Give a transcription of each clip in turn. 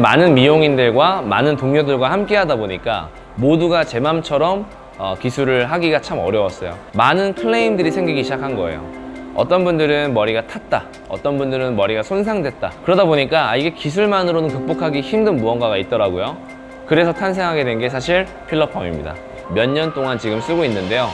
많은 미용인들과 많은 동료들과 함께 하다 보니까 모두가 제 맘처럼 기술을 하기가 참 어려웠어요. 많은 클레임들이 생기기 시작한 거예요. 어떤 분들은 머리가 탔다, 어떤 분들은 머리가 손상됐다. 그러다 보니까 이게 기술만으로는 극복하기 힘든 무언가가 있더라고요. 그래서 탄생하게 된 게 사실 필러펌입니다. 몇 년 동안 지금 쓰고 있는데요.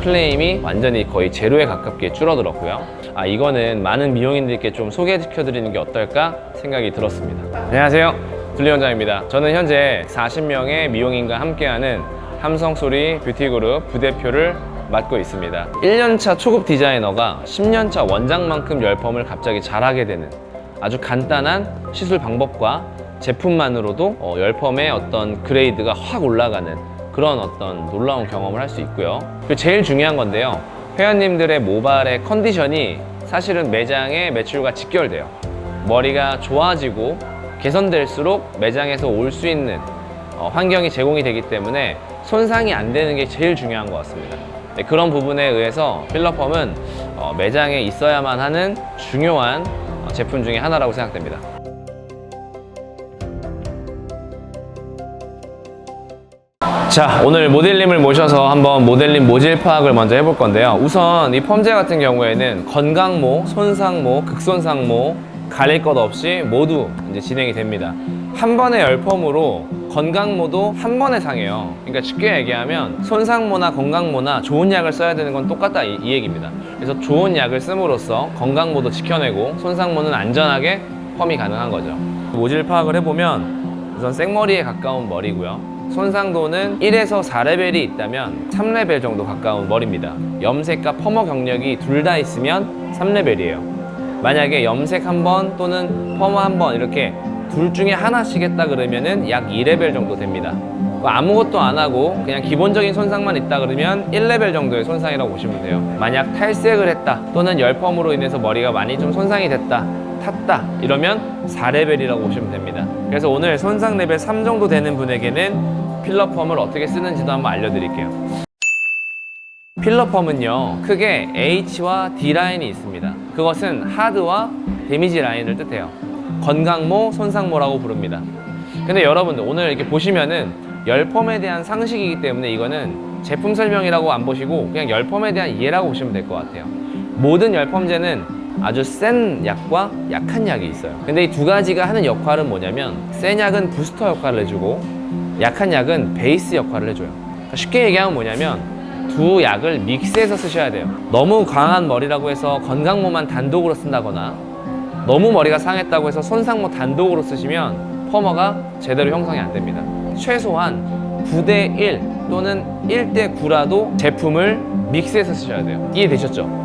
클레임이 완전히 거의 제로에 가깝게 줄어들었고요. 이거는 많은 미용인들께 좀 소개시켜드리는 게 어떨까 생각이 들었습니다. 안녕하세요, 둘리 원장입니다. 저는 현재 40명의 미용인과 함께하는 함성소리 뷰티그룹 부대표를 맡고 있습니다. 1년차 초급 디자이너가 10년차 원장만큼 열펌을 갑자기 잘하게 되는 아주 간단한 시술 방법과 제품만으로도 열펌의 어떤 그레이드가 확 올라가는 그런 어떤 놀라운 경험을 할 수 있고요. 그리고 제일 중요한 건데요, 회원님들의 모발의 컨디션이 사실은 매장의 매출과 직결돼요. 머리가 좋아지고 개선될수록 매장에서 올 수 있는 환경이 제공이 되기 때문에 손상이 안 되는 게 제일 중요한 것 같습니다. 그런 부분에 의해서 필러펌은 매장에 있어야만 하는 중요한 제품 중에 하나라고 생각됩니다. 자, 오늘 모델님을 모셔서 한번 모델님 모질 파악을 먼저 해볼 건데요. 우선 이 펌제 같은 경우에는 건강모, 손상모, 극손상모 가릴 것 없이 모두 이제 진행이 됩니다. 한 번의 열펌으로 건강모도 한 번에 상해요. 그러니까 쉽게 얘기하면 손상모나 건강모나 좋은 약을 써야 되는 건 똑같다 이 얘기입니다. 그래서 좋은 약을 씀으로써 건강모도 지켜내고 손상모는 안전하게 펌이 가능한 거죠. 모질 파악을 해보면 우선 생머리에 가까운 머리고요. 손상도는 1에서 4레벨이 있다면 3레벨 정도 가까운 머리입니다. 염색과 펌어 경력이 둘 다 있으면 3레벨이에요. 만약에 염색 한 번 또는 펌어 한 번 이렇게 둘 중에 하나씩 했다 그러면은 약 2레벨 정도 됩니다. 아무것도 안 하고 그냥 기본적인 손상만 있다 그러면 1레벨 정도의 손상이라고 보시면 돼요. 만약 탈색을 했다 또는 열펌으로 인해서 머리가 많이 좀 손상이 됐다, 탔다 이러면 4레벨이라고 보시면 됩니다. 그래서 오늘 손상 레벨 3 정도 되는 분에게는 필러펌을 어떻게 쓰는지도 한번 알려드릴게요. 필러펌은요, 크게 H와 D 라인이 있습니다. 그것은 하드와 데미지 라인을 뜻해요. 건강모, 손상모라고 부릅니다. 근데 여러분들 오늘 이렇게 보시면은 열펌에 대한 상식이기 때문에 이거는 제품 설명이라고 안 보시고 그냥 열펌에 대한 이해라고 보시면 될 것 같아요. 모든 열펌제는 아주 센 약과 약한 약이 있어요. 근데 이 두 가지가 하는 역할은 뭐냐면 센 약은 부스터 역할을 해주고 약한 약은 베이스 역할을 해줘요. 그러니까 쉽게 얘기하면 뭐냐면 두 약을 믹스해서 쓰셔야 돼요. 너무 강한 머리라고 해서 건강모만 단독으로 쓴다거나 너무 머리가 상했다고 해서 손상모 단독으로 쓰시면 펌어가 제대로 형성이 안 됩니다. 최소한 9대1 또는 1대9라도 제품을 믹스해서 쓰셔야 돼요. 이해되셨죠?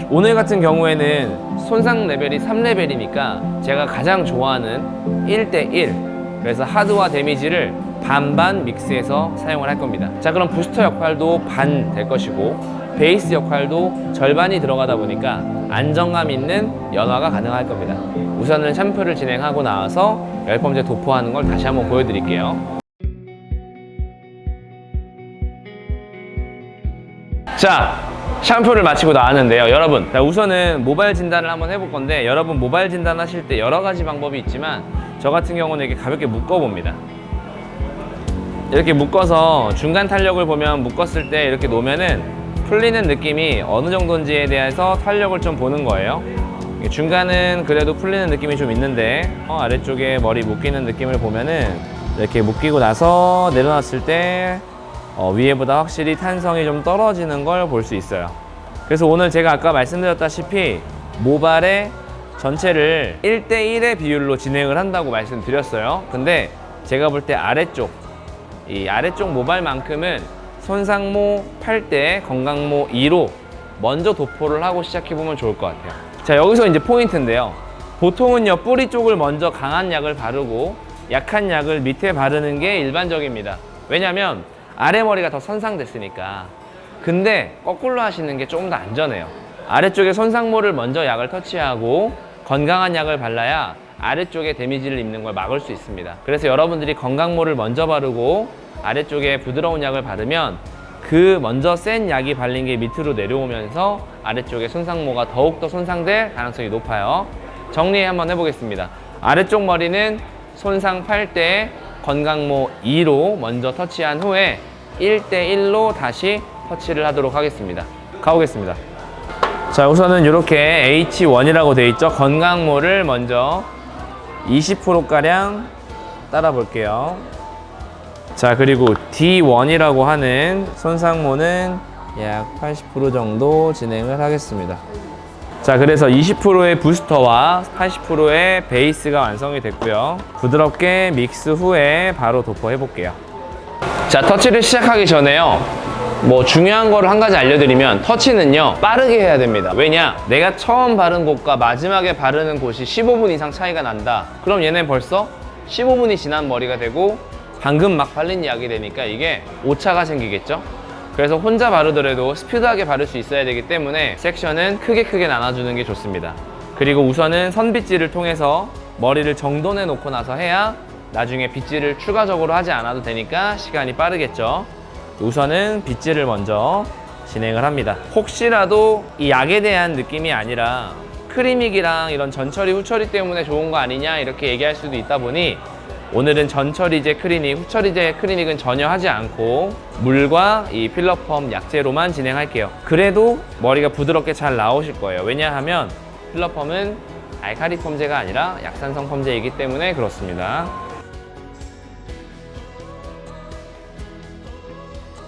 오늘 같은 경우에는 손상 레벨이 3레벨이니까 제가 가장 좋아하는 1대1, 그래서 하드와 데미지를 반반 믹스해서 사용을 할 겁니다. 자, 그럼 부스터 역할도 반 될 것이고 베이스 역할도 절반이 들어가다 보니까 안정감 있는 연화가 가능할 겁니다. 우선은 샴푸를 진행하고 나와서 열펌제 도포하는 걸 다시 한번 보여드릴게요. 자, 샴푸를 마치고 나왔는데요. 여러분, 우선은 모발 진단을 한번 해볼 건데, 여러분 모발 진단 하실 때 여러 가지 방법이 있지만 저 같은 경우는 이렇게 가볍게 묶어봅니다. 이렇게 묶어서 중간 탄력을 보면 묶었을 때 이렇게 놓으면은 풀리는 느낌이 어느 정도인지에 대해서 탄력을 좀 보는 거예요. 중간은 그래도 풀리는 느낌이 좀 있는데 아래쪽에 머리 묶이는 느낌을 보면은 이렇게 묶이고 나서 내려놨을 때 위에보다 확실히 탄성이 좀 떨어지는 걸 볼 수 있어요. 그래서 오늘 제가 아까 말씀드렸다시피 모발의 전체를 1대1의 비율로 진행을 한다고 말씀드렸어요. 근데 제가 볼 때 이 아래쪽 모발만큼은 손상모 8대 건강모 2로 먼저 도포를 하고 시작해보면 좋을 것 같아요. 자, 여기서 이제 포인트인데요. 보통은요, 뿌리 쪽을 먼저 강한 약을 바르고 약한 약을 밑에 바르는 게 일반적입니다. 왜냐면 아래머리가 더 손상됐으니까. 근데 거꾸로 하시는 게 조금 더 안전해요. 아래쪽에 손상모를 먼저 약을 터치하고 건강한 약을 발라야 아래쪽에 데미지를 입는 걸 막을 수 있습니다. 그래서 여러분들이 건강모를 먼저 바르고 아래쪽에 부드러운 약을 바르면 그 먼저 센 약이 발린 게 밑으로 내려오면서 아래쪽에 손상모가 더욱더 손상될 가능성이 높아요. 정리 한번 해보겠습니다. 아래쪽 머리는 손상 8대 건강모 2로 먼저 터치한 후에 1대1로 다시 터치를 하도록 하겠습니다. 가보겠습니다. 자, 우선은 이렇게 H1이라고 되어 있죠. 건강모를 먼저 20%가량 따라 볼게요. 자, 그리고 D1이라고 하는 손상모는 약 80% 정도 진행을 하겠습니다. 자, 그래서 20%의 부스터와 80%의 베이스가 완성이 됐고요. 부드럽게 믹스 후에 바로 도포해 볼게요. 자, 터치를 시작하기 전에요, 뭐 중요한 거를 한 가지 알려드리면, 터치는요 빠르게 해야 됩니다. 왜냐? 내가 처음 바른 곳과 마지막에 바르는 곳이 15분 이상 차이가 난다. 그럼 얘는 벌써 15분이 지난 머리가 되고 방금 막 발린 약이 되니까 이게 오차가 생기겠죠? 그래서 혼자 바르더라도 스피드하게 바를 수 있어야 되기 때문에 섹션은 크게 나눠주는 게 좋습니다. 그리고 우선은 선빗질을 통해서 머리를 정돈해 놓고 나서 해야 나중에 빗질을 추가적으로 하지 않아도 되니까 시간이 빠르겠죠. 우선은 빗질을 먼저 진행을 합니다. 혹시라도 이 약에 대한 느낌이 아니라 크리닉이랑 이런 전처리 후처리 때문에 좋은 거 아니냐 이렇게 얘기할 수도 있다 보니, 오늘은 전처리제 크리닉, 후처리제 크리닉은 전혀 하지 않고 물과 이 필러펌 약재로만 진행할게요. 그래도 머리가 부드럽게 잘 나오실 거예요. 왜냐하면 필러펌은 알칼리 펌제가 아니라 약산성 펌제이기 때문에 그렇습니다.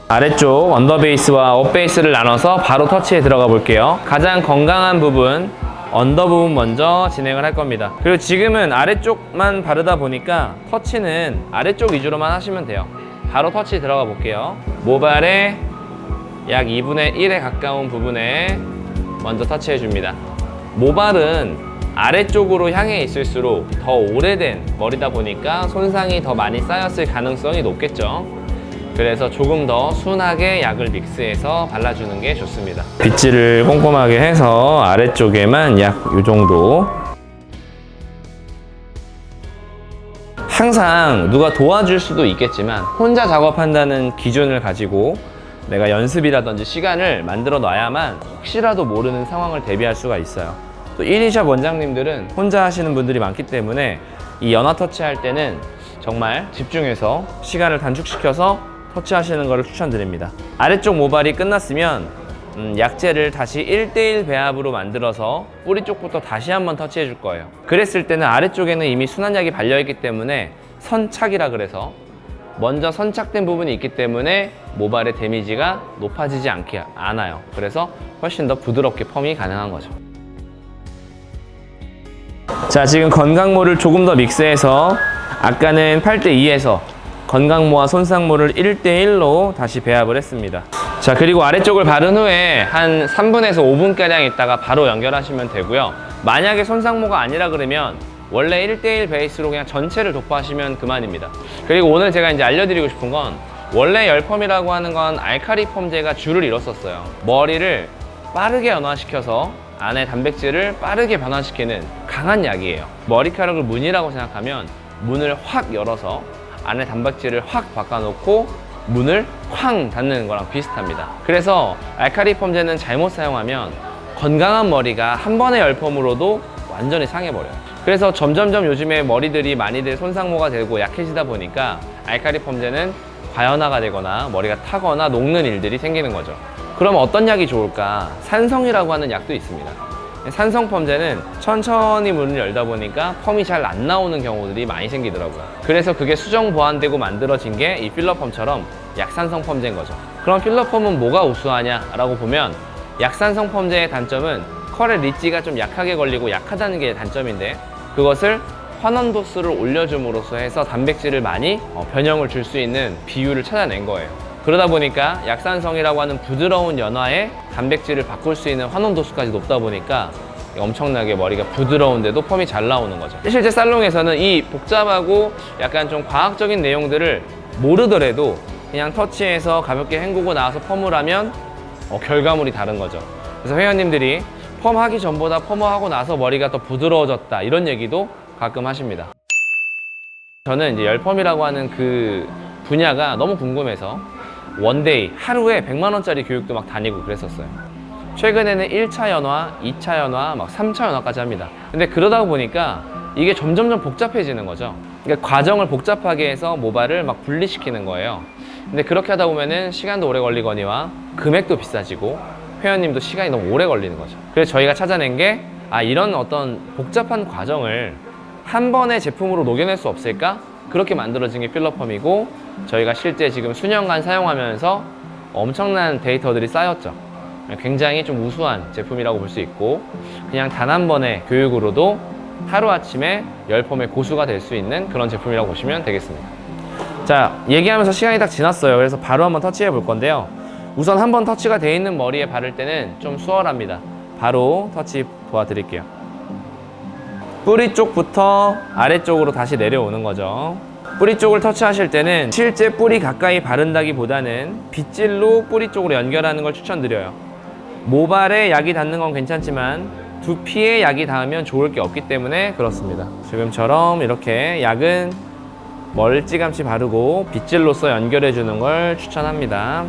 아래쪽 언더베이스와 업베이스를 나눠서 바로 터치에 들어가 볼게요. 가장 건강한 부분, 언더 부분 먼저 진행을 할 겁니다. 그리고 지금은 아래쪽만 바르다 보니까 터치는 아래쪽 위주로만 하시면 돼요. 바로 터치 들어가 볼게요. 모발의 약 2분의 1에 가까운 부분에 먼저 터치해 줍니다. 모발은 아래쪽으로 향해 있을수록 더 오래된 머리다 보니까 손상이 더 많이 쌓였을 가능성이 높겠죠. 그래서 조금 더 순하게 약을 믹스해서 발라주는 게 좋습니다. 빗질을 꼼꼼하게 해서 아래쪽에만 약 이 정도. 항상 누가 도와줄 수도 있겠지만 혼자 작업한다는 기준을 가지고 내가 연습이라든지 시간을 만들어 놔야만 혹시라도 모르는 상황을 대비할 수가 있어요. 또 1인샵 원장님들은 혼자 하시는 분들이 많기 때문에 이 연화 터치할 때는 정말 집중해서 시간을 단축시켜서 터치하시는 것을 추천드립니다. 아래쪽 모발이 끝났으면 약재를 다시 1대1 배합으로 만들어서 뿌리 쪽부터 다시 한번 터치해 줄 거예요. 그랬을 때는 아래쪽에는 이미 순한약이 발려있기 때문에 선착이라 그래서 먼저 선착된 부분이 있기 때문에 모발의 데미지가 높아지지 않아요. 그래서 훨씬 더 부드럽게 펌이 가능한 거죠. 자, 지금 건강모를 조금 더 믹스해서 아까는 8대2에서 건강모와 손상모를 1대1로 다시 배합을 했습니다. 자, 그리고 아래쪽을 바른 후에 한 3분에서 5분가량 있다가 바로 연결하시면 되고요. 만약에 손상모가 아니라 그러면 원래 1대1 베이스로 그냥 전체를 도포하시면 그만입니다. 그리고 오늘 제가 이제 알려드리고 싶은 건, 원래 열펌이라고 하는 건 알칼리 펌제가 주를 이뤘었어요. 머리를 빠르게 연화시켜서 안에 단백질을 빠르게 변화시키는 강한 약이에요. 머리카락을 문이라고 생각하면 문을 확 열어서 안에 단백질을 확 바꿔놓고 문을 쾅 닫는 거랑 비슷합니다. 그래서 알칼리 펌제는 잘못 사용하면 건강한 머리가 한 번의 열펌으로도 완전히 상해버려요. 그래서 점점점 요즘에 머리들이 많이들 손상모가 되고 약해지다 보니까 알칼리 펌제는 과연화가 되거나 머리가 타거나 녹는 일들이 생기는 거죠. 그럼 어떤 약이 좋을까? 산성이라고 하는 약도 있습니다. 산성 펌제는 천천히 문을 열다 보니까 펌이 잘 안 나오는 경우들이 많이 생기더라고요. 그래서 그게 수정 보완되고 만들어진 게 이 필러 펌처럼 약산성 펌제인 거죠. 그럼 필러 펌은 뭐가 우수하냐 라고 보면, 약산성 펌제의 단점은 컬의 리지가 좀 약하게 걸리고 약하다는 게 단점인데, 그것을 환원 도수를 올려줌으로써 해서 단백질을 많이 변형을 줄 수 있는 비율을 찾아낸 거예요. 그러다 보니까 약산성이라고 하는 부드러운 연화에 단백질을 바꿀 수 있는 환원 도수까지 높다 보니까 엄청나게 머리가 부드러운데도 펌이 잘 나오는 거죠. 실제 살롱에서는 이 복잡하고 약간 좀 과학적인 내용들을 모르더라도 그냥 터치해서 가볍게 헹구고 나와서 펌을 하면 결과물이 다른 거죠. 그래서 회원님들이 펌하기 전보다 펌하고 나서 머리가 더 부드러워졌다, 이런 얘기도 가끔 하십니다. 저는 이제 열펌이라고 하는 그 분야가 너무 궁금해서 원데이, 하루에 100만 원짜리 교육도 막 다니고 그랬었어요. 최근에는 1차 연화, 2차 연화, 막 3차 연화까지 합니다. 근데 그러다 보니까 이게 점점점 복잡해지는 거죠. 그러니까 과정을 복잡하게 해서 모발을 막 분리시키는 거예요. 근데 그렇게 하다 보면은 시간도 오래 걸리거니와 금액도 비싸지고 회원님도 시간이 너무 오래 걸리는 거죠. 그래서 저희가 찾아낸 게 이런 어떤 복잡한 과정을 한 번의 제품으로 녹여낼 수 없을까? 그렇게 만들어진 게 필러펌이고, 저희가 실제 지금 수년간 사용하면서 엄청난 데이터들이 쌓였죠. 굉장히 좀 우수한 제품이라고 볼 수 있고, 그냥 단 한 번의 교육으로도 하루아침에 열펌의 고수가 될 수 있는 그런 제품이라고 보시면 되겠습니다. 자, 얘기하면서 시간이 딱 지났어요. 그래서 바로 한번 터치해 볼 건데요. 우선 한번 터치가 돼 있는 머리에 바를 때는 좀 수월합니다. 바로 터치 도와드릴게요. 뿌리 쪽부터 아래쪽으로 다시 내려오는 거죠. 뿌리 쪽을 터치하실 때는 실제 뿌리 가까이 바른다기보다는 빗질로 뿌리 쪽으로 연결하는 걸 추천드려요. 모발에 약이 닿는 건 괜찮지만 두피에 약이 닿으면 좋을 게 없기 때문에 그렇습니다. 지금처럼 이렇게 약은 멀찌감치 바르고 빗질로써 연결해 주는 걸 추천합니다.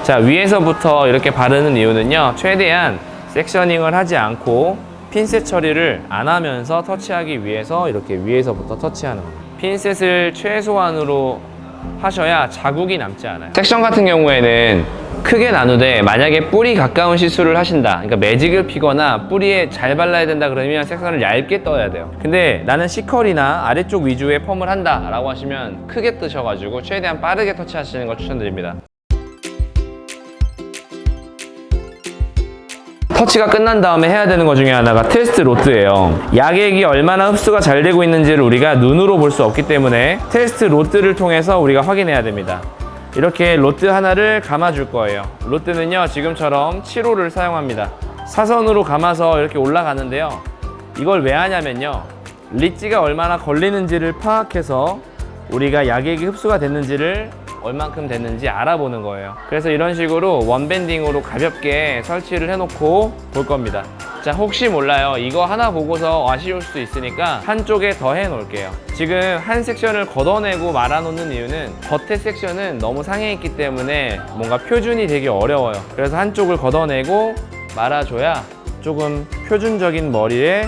자, 위에서부터 이렇게 바르는 이유는요, 최대한 섹셔닝을 하지 않고 핀셋 처리를 안 하면서 터치하기 위해서 이렇게 위에서부터 터치하는 거예요. 핀셋을 최소한으로 하셔야 자국이 남지 않아요. 섹션 같은 경우에는 크게 나누되, 만약에 뿌리 가까운 시술을 하신다, 그러니까 매직을 피거나 뿌리에 잘 발라야 된다 그러면 섹션을 얇게 떠야 돼요. 근데 나는 C컬이나 아래쪽 위주의 펌을 한다 라고 하시면 크게 뜨셔가지고 최대한 빠르게 터치하시는 걸 추천드립니다. 터치가 끝난 다음에 해야 되는 것 중에 하나가 테스트 로트예요. 약액이 얼마나 흡수가 잘 되고 있는지를 우리가 눈으로 볼 수 없기 때문에 테스트 로트를 통해서 우리가 확인해야 됩니다. 이렇게 로트 하나를 감아 줄 거예요. 로트는요, 지금처럼 7호를 사용합니다. 사선으로 감아서 이렇게 올라가는데요, 이걸 왜 하냐면요, 리치가 얼마나 걸리는지를 파악해서 우리가 약액이 흡수가 됐는지를 얼만큼 됐는지 알아보는 거예요. 그래서 이런 식으로 원밴딩으로 가볍게 설치를 해놓고 볼 겁니다. 자, 혹시 몰라요, 이거 하나 보고서 아쉬울 수도 있으니까 한쪽에 더 해놓을게요. 지금 한 섹션을 걷어내고 말아놓는 이유는 겉에 섹션은 너무 상해 있기 때문에 뭔가 표준이 되게 어려워요. 그래서 한쪽을 걷어내고 말아줘야 조금 표준적인 머리에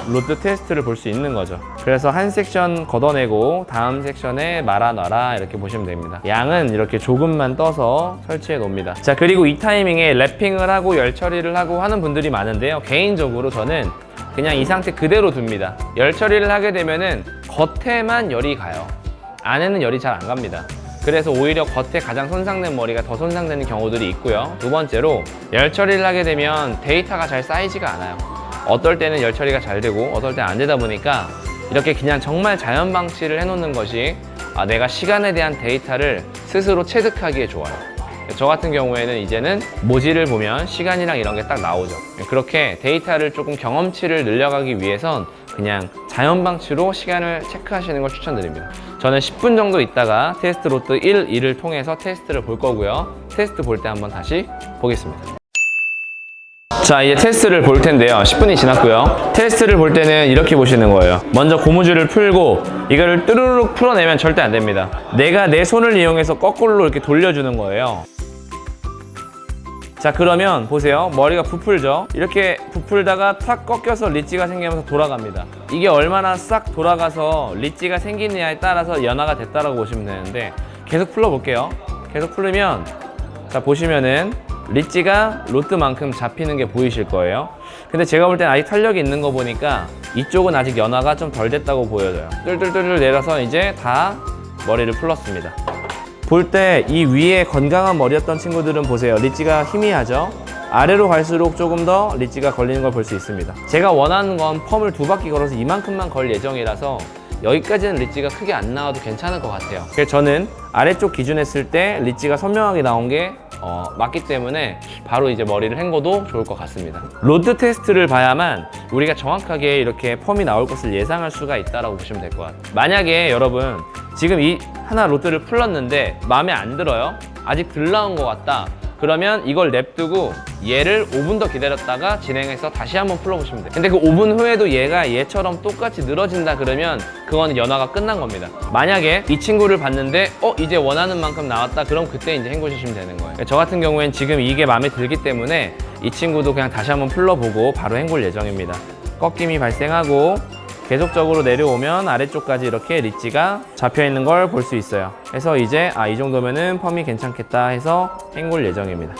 로트 테스트를 볼 수 있는 거죠. 그래서 한 섹션 걷어내고 다음 섹션에 말아놔라, 이렇게 보시면 됩니다. 양은 이렇게 조금만 떠서 설치해 놓습니다. 자, 그리고 이 타이밍에 랩핑을 하고 열 처리를 하고 하는 분들이 많은데요, 개인적으로 저는 그냥 이 상태 그대로 둡니다. 열 처리를 하게 되면은 겉에만 열이 가요. 안에는 열이 잘 안 갑니다. 그래서 오히려 겉에 가장 손상된 머리가 더 손상되는 경우들이 있고요. 두 번째로 열 처리를 하게 되면 데이터가 잘 쌓이지가 않아요. 어떨 때는 열 처리가 잘 되고 어떨 때는 안 되다 보니까 이렇게 그냥 정말 자연 방치를 해놓는 것이 내가 시간에 대한 데이터를 스스로 체득하기에 좋아요. 저 같은 경우에는 이제는 모질을 보면 시간이랑 이런 게 딱 나오죠. 그렇게 데이터를 조금 경험치를 늘려가기 위해선 그냥 자연 방치로 시간을 체크하시는 걸 추천드립니다. 저는 10분 정도 있다가 테스트 로트 1, 2를 통해서 테스트를 볼 거고요. 테스트 볼 때 한번 다시 보겠습니다. 자, 이제 테스트를 볼 텐데요. 10분이 지났고요. 테스트를 볼 때는 이렇게 보시는 거예요. 먼저 고무줄을 풀고 이거를 뚜루룩 풀어내면 절대 안 됩니다. 내가 내 손을 이용해서 거꾸로 이렇게 돌려주는 거예요. 자, 그러면 보세요. 머리가 부풀죠? 이렇게 부풀다가 탁 꺾여서 리치가 생기면서 돌아갑니다. 이게 얼마나 싹 돌아가서 리치가 생기느냐에 따라서 연화가 됐다라고 보시면 되는데, 계속 풀어볼게요. 계속 풀으면, 자, 보시면은 리치가 로트만큼 잡히는 게 보이실 거예요. 근데 제가 볼 땐 아직 탄력이 있는 거 보니까 이쪽은 아직 연화가 좀 덜 됐다고 보여져요. 뚫뚫뚫 내려서 이제 다 머리를 풀었습니다. 볼 때 이 위에 건강한 머리였던 친구들은 보세요. 리치가 희미하죠? 아래로 갈수록 조금 더 리치가 걸리는 걸 볼 수 있습니다. 제가 원하는 건 펌을 2바퀴 걸어서 이만큼만 걸 예정이라서 여기까지는 리치가 크게 안 나와도 괜찮을 것 같아요. 그래서 저는 아래쪽 기준했을 때 리치가 선명하게 나온 게 맞기 때문에 바로 이제 머리를 헹궈도 좋을 것 같습니다. 로드 테스트를 봐야만 우리가 정확하게 이렇게 펌이 나올 것을 예상할 수가 있다고 보시면 될 것 같아요. 만약에 여러분 지금 이 하나 로드를 풀었는데 마음에 안 들어요? 아직 덜 나온 것 같다. 그러면 이걸 냅두고 얘를 5분 더 기다렸다가 진행해서 다시 한번 풀어보시면 돼요. 근데 그 5분 후에도 얘가 얘처럼 똑같이 늘어진다 그러면 그거는 연화가 끝난 겁니다. 만약에 이 친구를 봤는데 이제 원하는 만큼 나왔다, 그럼 그때 이제 헹구시면 되는 거예요. 저 같은 경우엔 지금 이게 마음에 들기 때문에 이 친구도 그냥 다시 한번 풀러보고 바로 헹굴 예정입니다. 꺾임이 발생하고 계속적으로 내려오면 아래쪽까지 이렇게 리지가 잡혀 있는 걸 볼 수 있어요. 그래서 이제 이 정도면은 펌이 괜찮겠다 해서 헹굴 예정입니다.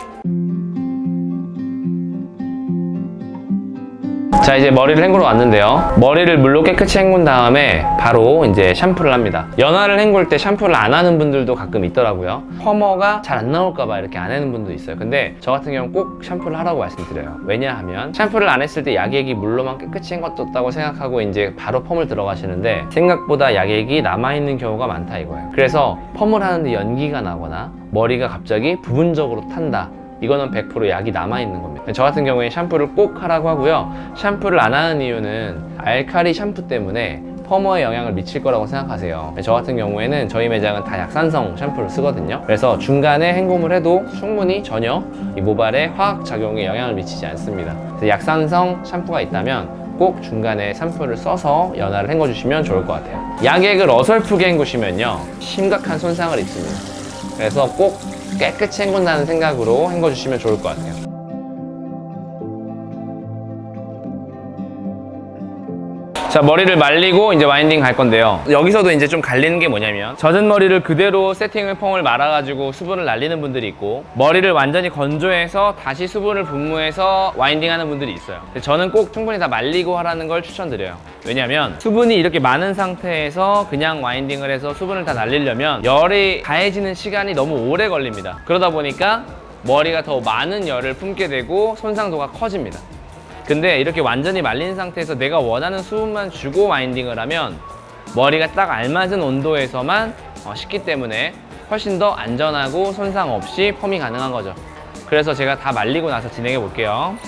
자, 이제 머리를 헹구러 왔는데요. 머리를 물로 깨끗이 헹군 다음에 바로 이제 샴푸를 합니다. 연화를 헹굴 때 샴푸를 안 하는 분들도 가끔 있더라고요. 펌어가 잘 안 나올까봐 이렇게 안 하는 분도 있어요. 근데 저 같은 경우는 꼭 샴푸를 하라고 말씀드려요. 왜냐하면 샴푸를 안 했을 때 약액이 물로만 깨끗이 헹궜다고 생각하고 이제 바로 펌을 들어가시는데 생각보다 약액이 남아있는 경우가 많다 이거예요. 그래서 펌을 하는데 연기가 나거나 머리가 갑자기 부분적으로 탄다. 이거는 100% 약이 남아있는 겁니다. 저 같은 경우에 샴푸를 꼭 하라고 하고요. 샴푸를 안 하는 이유는 알칼리 샴푸 때문에 펌어에 영향을 미칠 거라고 생각하세요. 저 같은 경우에는 저희 매장은 다 약산성 샴푸를 쓰거든요. 그래서 중간에 헹굼을 해도 충분히 전혀 이 모발에 화학작용에 영향을 미치지 않습니다. 그래서 약산성 샴푸가 있다면 꼭 중간에 샴푸를 써서 연화를 헹궈주시면 좋을 것 같아요. 약액을 어설프게 헹구시면요 심각한 손상을 입습니다. 그래서 꼭 깨끗이 헹군다는 생각으로 헹궈주시면 좋을 것 같아요. 자, 머리를 말리고 이제 와인딩 갈 건데요. 여기서도 이제 좀 갈리는 게 뭐냐면 젖은 머리를 그대로 세팅을 펌을 말아가지고 수분을 날리는 분들이 있고 머리를 완전히 건조해서 다시 수분을 분무해서 와인딩 하는 분들이 있어요. 저는 꼭 충분히 다 말리고 하라는 걸 추천드려요. 왜냐면 수분이 이렇게 많은 상태에서 그냥 와인딩을 해서 수분을 다 날리려면 열이 가해지는 시간이 너무 오래 걸립니다. 그러다 보니까 머리가 더 많은 열을 품게 되고 손상도가 커집니다. 근데 이렇게 완전히 말린 상태에서 내가 원하는 수분만 주고 와인딩을 하면 머리가 딱 알맞은 온도에서만 식기 때문에 훨씬 더 안전하고 손상 없이 펌이 가능한 거죠. 그래서 제가 다 말리고 나서 진행해 볼게요.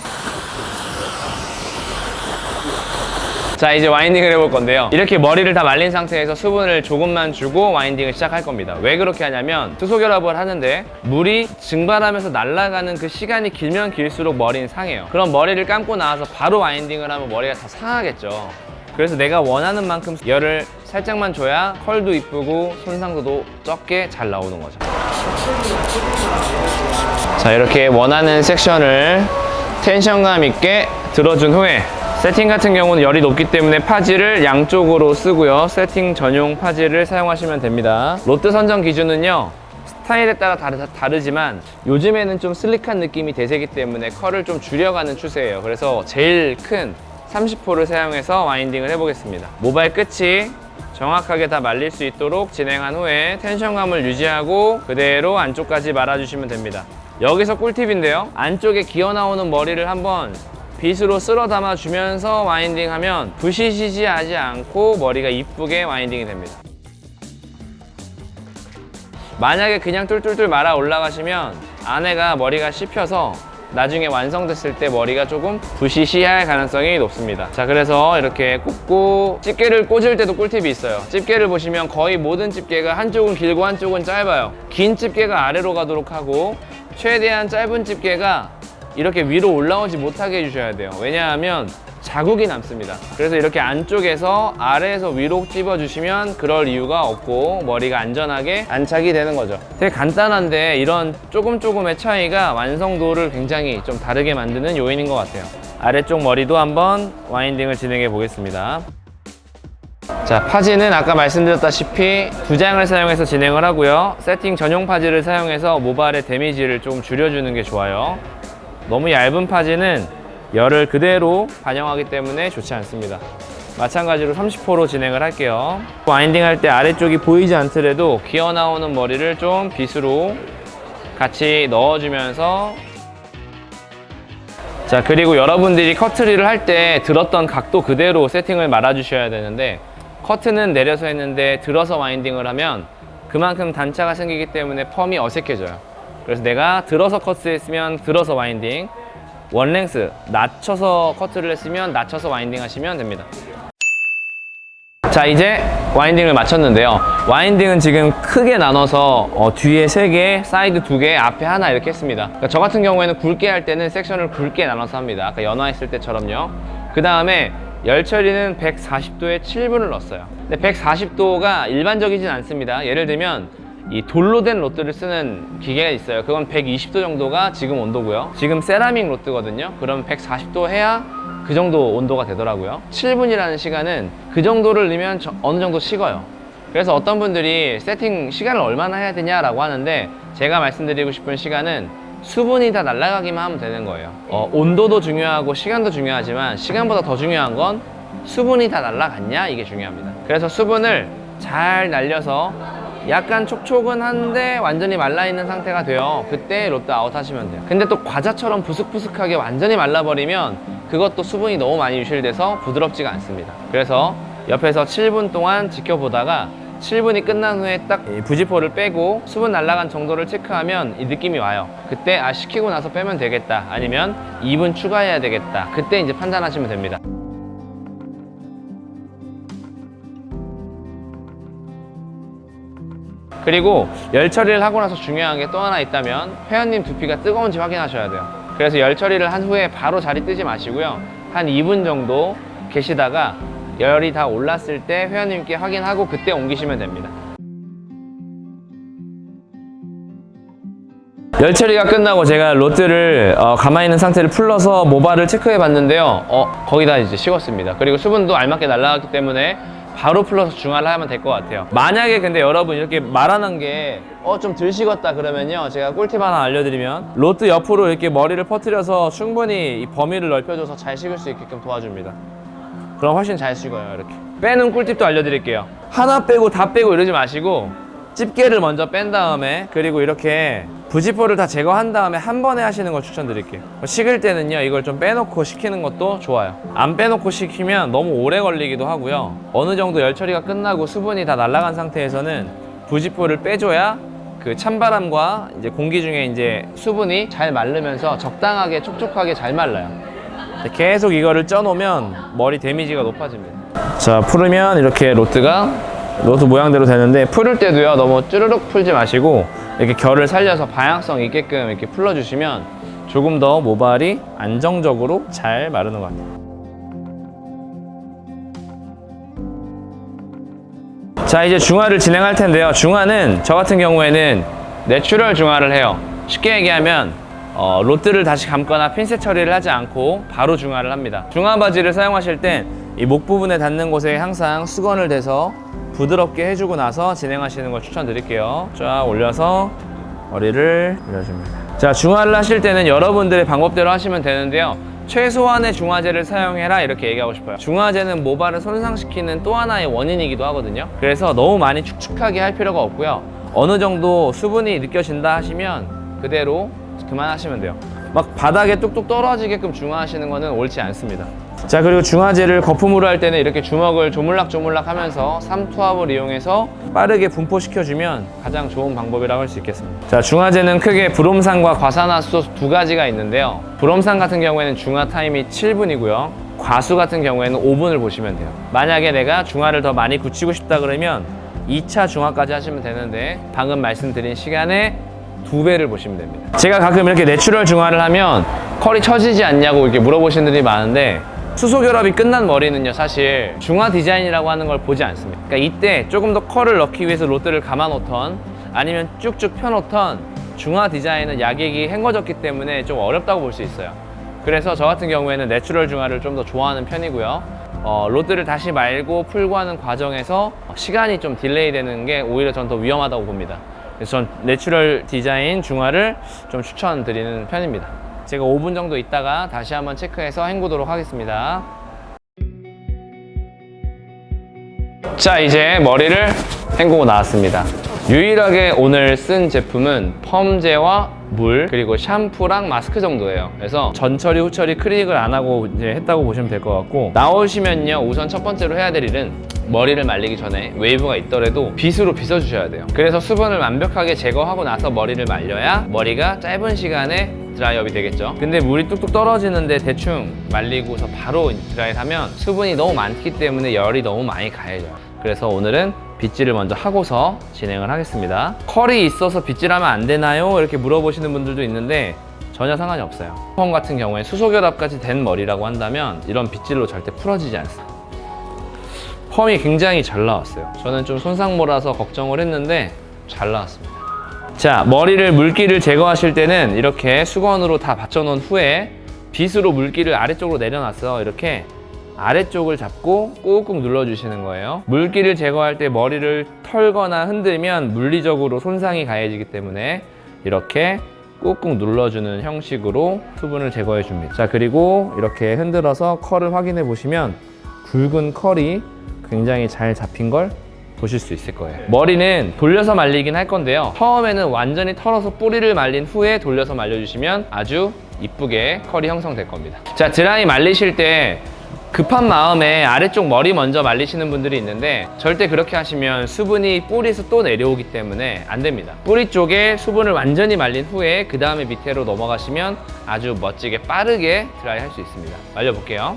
자, 이제 와인딩을 해볼 건데요. 이렇게 머리를 다 말린 상태에서 수분을 조금만 주고 와인딩을 시작할 겁니다. 왜 그렇게 하냐면 수소결합을 하는데 물이 증발하면서 날아가는 그 시간이 길면 길수록 머리는 상해요. 그럼 머리를 감고 나와서 바로 와인딩을 하면 머리가 다 상하겠죠. 그래서 내가 원하는 만큼 열을 살짝만 줘야 컬도 이쁘고 손상도도 적게 잘 나오는 거죠. 자, 이렇게 원하는 섹션을 텐션감 있게 들어준 후에 세팅 같은 경우는 열이 높기 때문에 파지를 양쪽으로 쓰고요. 세팅 전용 파지를 사용하시면 됩니다. 롯드 선정 기준은요 스타일에 따라 다르지만 요즘에는 좀 슬릭한 느낌이 대세기 때문에 컬을 좀 줄여가는 추세예요. 그래서 제일 큰 30호를 사용해서 와인딩을 해보겠습니다. 모발 끝이 정확하게 다 말릴 수 있도록 진행한 후에 텐션감을 유지하고 그대로 안쪽까지 말아주시면 됩니다. 여기서 꿀팁인데요, 안쪽에 기어나오는 머리를 한번 빗으로 쓸어 담아주면서 와인딩하면 부시시시하지 않고 머리가 이쁘게 와인딩이 됩니다. 만약에 그냥 뚫뚫뚫 말아 올라가시면 안에가 머리가 씹혀서 나중에 완성됐을 때 머리가 조금 부시시할 가능성이 높습니다. 자, 그래서 이렇게 꽂고 집게를 꽂을 때도 꿀팁이 있어요. 집게를 보시면 거의 모든 집게가 한쪽은 길고 한쪽은 짧아요. 긴 집게가 아래로 가도록 하고 최대한 짧은 집게가 이렇게 위로 올라오지 못하게 해주셔야 돼요. 왜냐하면 자국이 남습니다. 그래서 이렇게 안쪽에서 아래에서 위로 찝어주시면 그럴 이유가 없고 머리가 안전하게 안착이 되는 거죠. 되게 간단한데 이런 조금의 차이가 완성도를 굉장히 좀 다르게 만드는 요인인 것 같아요. 아래쪽 머리도 한번 와인딩을 진행해 보겠습니다. 자, 파지는 아까 말씀드렸다시피 2장을 사용해서 진행을 하고요. 세팅 전용 파지를 사용해서 모발의 데미지를 좀 줄여주는 게 좋아요. 너무 얇은 파지는 열을 그대로 반영하기 때문에 좋지 않습니다. 마찬가지로 30호로 진행을 할게요. 와인딩 할 때 아래쪽이 보이지 않더라도 기어 나오는 머리를 좀 빗으로 같이 넣어주면서, 자, 그리고 여러분들이 커트리를 할 때 들었던 각도 그대로 세팅을 말아주셔야 되는데 커트는 내려서 했는데 들어서 와인딩을 하면 그만큼 단차가 생기기 때문에 펌이 어색해져요. 그래서 내가 들어서 커트했으면 들어서 와인딩, 원랭스 낮춰서 커트를 했으면 낮춰서 와인딩 하시면 됩니다. 자, 이제 와인딩을 마쳤는데요. 와인딩은 지금 크게 나눠서 뒤에 3개, 사이드 2개, 앞에 하나 이렇게 했습니다. 그러니까 저 같은 경우에는 굵게 할 때는 섹션을 굵게 나눠서 합니다. 아까 연화했을 때처럼요. 그 다음에 열 처리는 140도에 7분을 넣었어요. 근데 140도가 일반적이진 않습니다. 예를 들면 이 돌로 된 로드를 쓰는 기계가 있어요. 그건 120도 정도가 지금 온도고요. 지금 세라믹 로드거든요. 그럼 140도 해야 그 정도 온도가 되더라고요. 7분이라는 시간은 그 정도를 넣으면 어느 정도 식어요. 그래서 어떤 분들이 세팅 시간을 얼마나 해야 되냐라고 하는데, 제가 말씀드리고 싶은 시간은 수분이 다 날아가기만 하면 되는 거예요. 온도도 중요하고 시간도 중요하지만 시간보다 더 중요한 건 수분이 다 날아갔냐, 이게 중요합니다. 그래서 수분을 잘 날려서 약간 촉촉은한데 완전히 말라있는 상태가 돼요. 그때 롯드 아웃 하시면 돼요. 근데 또 과자처럼 부스크부스크하게 완전히 말라버리면 그것도 수분이 너무 많이 유실돼서 부드럽지가 않습니다. 그래서 옆에서 7분 동안 지켜보다가 7분이 끝난 후에 딱 부지포를 빼고 수분 날아간 정도를 체크하면 이 느낌이 와요. 그때 식히고 나서 빼면 되겠다, 아니면 2분 추가해야 되겠다, 그때 이제 판단하시면 됩니다. 그리고 열 처리를 하고 나서 중요한 게 또 하나 있다면, 회원님 두피가 뜨거운지 확인하셔야 돼요. 그래서 열 처리를 한 후에 바로 자리 뜨지 마시고요, 한 2분 정도 계시다가 열이 다 올랐을 때 회원님께 확인하고 그때 옮기시면 됩니다. 열 처리가 끝나고 제가 롯드를 가만히 있는 상태를 풀러서 모발을 체크해 봤는데요, 거의 다 이제 식었습니다. 그리고 수분도 알맞게 날아갔기 때문에 바로 풀러서 중화를 하면 될 것 같아요. 만약에 근데 여러분 이렇게 말하는 게 좀 덜 식었다 그러면요, 제가 꿀팁 하나 알려드리면, 롯드 옆으로 이렇게 머리를 퍼뜨려서 충분히 이 범위를 넓혀줘서 잘 식을 수 있게끔 도와줍니다. 그럼 훨씬 잘 식어요. 이렇게 빼는 꿀팁도 알려드릴게요. 하나 빼고 다 빼고 이러지 마시고 집게를 먼저 뺀 다음에, 그리고 이렇게 부지포를 다 제거한 다음에 한 번에 하시는 걸 추천드릴게요. 식을 때는요, 이걸 좀 빼놓고 식히는 것도 좋아요. 안 빼놓고 식히면 너무 오래 걸리기도 하고요, 어느 정도 열 처리가 끝나고 수분이 다 날아간 상태에서는 부지포를 빼줘야 그 찬바람과 이제 공기 중에 이제 수분이 잘 마르면서 적당하게 촉촉하게 잘 말라요. 계속 이거를 쪄놓으면 머리 데미지가 높아집니다. 자, 풀으면 이렇게 롯드 모양대로 되는데, 풀을 때도요, 너무 쭈르륵 풀지 마시고 이렇게 결을 살려서 방향성 있게끔 이렇게 풀러주시면 조금 더 모발이 안정적으로 잘 마르는 것 같아요. 자, 이제 중화를 진행할 텐데요. 중화는 저 같은 경우에는 내추럴 중화를 해요. 쉽게 얘기하면 롯드를 다시 감거나 핀셋 처리를 하지 않고 바로 중화를 합니다. 중화 바지를 사용하실 땐 이 목 부분에 닿는 곳에 항상 수건을 대서 부드럽게 해주고 나서 진행하시는 걸 추천드릴게요. 쫙 올려서 머리를 밀어줍니다. 자, 중화를 하실 때는 여러분들의 방법대로 하시면 되는데요, 최소한의 중화제를 사용해라, 이렇게 얘기하고 싶어요. 중화제는 모발을 손상시키는 또 하나의 원인이기도 하거든요. 그래서 너무 많이 축축하게 할 필요가 없고요, 어느 정도 수분이 느껴진다 하시면 그대로 그만하시면 돼요. 막 바닥에 뚝뚝 떨어지게끔 중화하시는 거는 옳지 않습니다. 자, 그리고 중화제를 거품으로 할 때는 이렇게 주먹을 조물락조물락 하면서 삼투압을 이용해서 빠르게 분포시켜주면 가장 좋은 방법이라고 할 수 있겠습니다. 자, 중화제는 크게 브롬산과 과산화수소 두 가지가 있는데요, 브롬산 같은 경우에는 중화 타임이 7분이고요 과수 같은 경우에는 5분을 보시면 돼요. 만약에 내가 중화를 더 많이 굳히고 싶다 그러면 2차 중화까지 하시면 되는데, 방금 말씀드린 시간에 2배를 보시면 됩니다. 제가 가끔 이렇게 내추럴 중화를 하면 컬이 처지지 않냐고 이렇게 물어보시는 분들이 많은데, 수소결합이 끝난 머리는요, 사실 중화 디자인이라고 하는 걸 보지 않습니다. 그러니까 이때 조금 더 컬을 넣기 위해서 롯드를 감아 놓던 아니면 쭉쭉 펴 놓던 중화 디자인은 약액이 헹궈졌기 때문에 좀 어렵다고 볼 수 있어요. 그래서 저 같은 경우에는 내추럴 중화를 좀 더 좋아하는 편이고요, 롯드를 다시 말고 풀고 하는 과정에서 시간이 좀 딜레이 되는 게 오히려 전 더 위험하다고 봅니다. 그래서 전 내추럴 디자인 중화를 좀 추천드리는 편입니다. 제가 5분 정도 있다가 다시 한번 체크해서 헹구도록 하겠습니다. 자, 이제 머리를 헹구고 나왔습니다. 유일하게 오늘 쓴 제품은 펌제와 물, 그리고 샴푸랑 마스크 정도예요. 그래서 전처리 후처리 크릭을 안 하고 이제 했다고 보시면 될 것 같고, 나오시면요, 우선 첫 번째로 해야 될 일은 머리를 말리기 전에 웨이브가 있더라도 빗으로 빗어주셔야 돼요. 그래서 수분을 완벽하게 제거하고 나서 머리를 말려야 머리가 짧은 시간에 드라이업이 되겠죠. 근데 물이 뚝뚝 떨어지는데 대충 말리고서 바로 드라이를 하면 수분이 너무 많기 때문에 열이 너무 많이 가해져요. 그래서 오늘은 빗질을 먼저 하고서 진행을 하겠습니다. 컬이 있어서 빗질하면 안 되나요? 이렇게 물어보시는 분들도 있는데 전혀 상관이 없어요. 펌 같은 경우에 수소결합까지 된 머리라고 한다면 이런 빗질로 절대 풀어지지 않습니다. 펌이 굉장히 잘 나왔어요. 저는 좀 손상모라서 걱정을 했는데 잘 나왔습니다. 자, 머리를 물기를 제거하실 때는 이렇게 수건으로 다 받쳐놓은 후에 빗으로 물기를 아래쪽으로 내려놨어. 이렇게 아래쪽을 잡고 꾹꾹 눌러주시는 거예요. 물기를 제거할 때 머리를 털거나 흔들면 물리적으로 손상이 가해지기 때문에 이렇게 꾹꾹 눌러주는 형식으로 수분을 제거해 줍니다. 자, 그리고 이렇게 흔들어서 컬을 확인해 보시면 굵은 컬이 굉장히 잘 잡힌 걸 보실 수 있을 거예요. 머리는 돌려서 말리긴 할 건데요. 처음에는 완전히 털어서 뿌리를 말린 후에 돌려서 말려주시면 아주 이쁘게 컬이 형성될 겁니다. 자, 드라이 말리실 때 급한 마음에 아래쪽 머리 먼저 말리시는 분들이 있는데 절대 그렇게 하시면 수분이 뿌리에서 또 내려오기 때문에 안 됩니다. 뿌리 쪽에 수분을 완전히 말린 후에 그 다음에 밑으로 넘어가시면 아주 멋지게 빠르게 드라이 할 수 있습니다. 말려볼게요.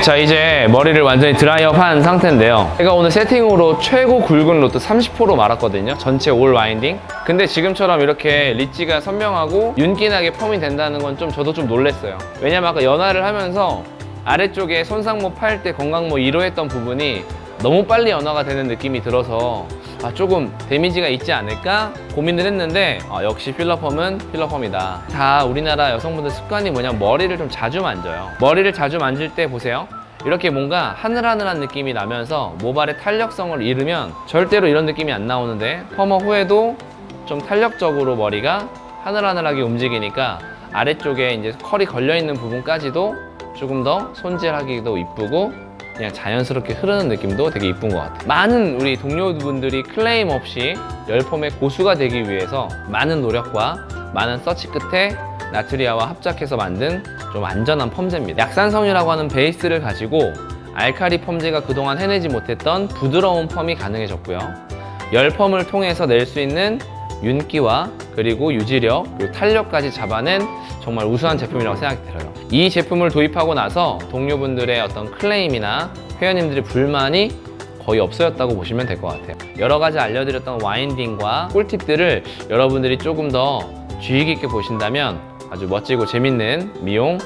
자, 이제 머리를 완전히 드라이업 한 상태인데요. 제가 오늘 세팅으로 최고 굵은 로트 30호로 말았거든요. 전체 올 와인딩. 근데 지금처럼 이렇게 리치가 선명하고 윤기나게 펌이 된다는 건 저도 좀 놀랬어요. 왜냐면 아까 연화를 하면서 아래쪽에 손상모 팔 때 건강모 1호 했던 부분이 너무 빨리 연화가 되는 느낌이 들어서 조금 데미지가 있지 않을까 고민을 했는데 역시 필러펌은 필러펌이다. 다 우리나라 여성분들 습관이 뭐냐면 머리를 좀 자주 만져요. 머리를 자주 만질 때 보세요. 이렇게 뭔가 하늘하늘한 느낌이 나면서 모발의 탄력성을 잃으면 절대로 이런 느낌이 안 나오는데 펌업 후에도 좀 탄력적으로 머리가 하늘하늘하게 움직이니까 아래쪽에 이제 컬이 걸려있는 부분까지도 조금 더 손질하기도 이쁘고 그냥 자연스럽게 흐르는 느낌도 되게 이쁜 것 같아요. 많은 우리 동료분들이 클레임 없이 열펌의 고수가 되기 위해서 많은 노력과 많은 서치 끝에 나트리아와 합작해서 만든 좀 안전한 펌제입니다. 약산섬유라고 하는 베이스를 가지고 알칼리 펌제가 그동안 해내지 못했던 부드러운 펌이 가능해졌고요. 열펌을 통해서 낼 수 있는 윤기와 그리고 유지력, 그리고 탄력까지 잡아낸 정말 우수한 제품이라고 생각이 들어요. 이 제품을 도입하고 나서 동료분들의 어떤 클레임이나 회원님들의 불만이 거의 없어졌다고 보시면 될 것 같아요. 여러 가지 알려드렸던 와인딩과 꿀팁들을 여러분들이 조금 더 주의 깊게 보신다면 아주 멋지고 재밌는 미용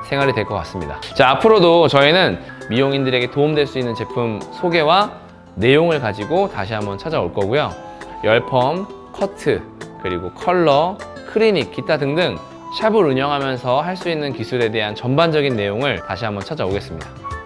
생활이 될 것 같습니다. 자, 앞으로도 저희는 미용인들에게 도움될 수 있는 제품 소개와 내용을 가지고 다시 한번 찾아올 거고요. 열펌, 커트, 그리고 컬러, 클리닉, 기타 등등 샵을 운영하면서 할 수 있는 기술에 대한 전반적인 내용을 다시 한번 찾아오겠습니다.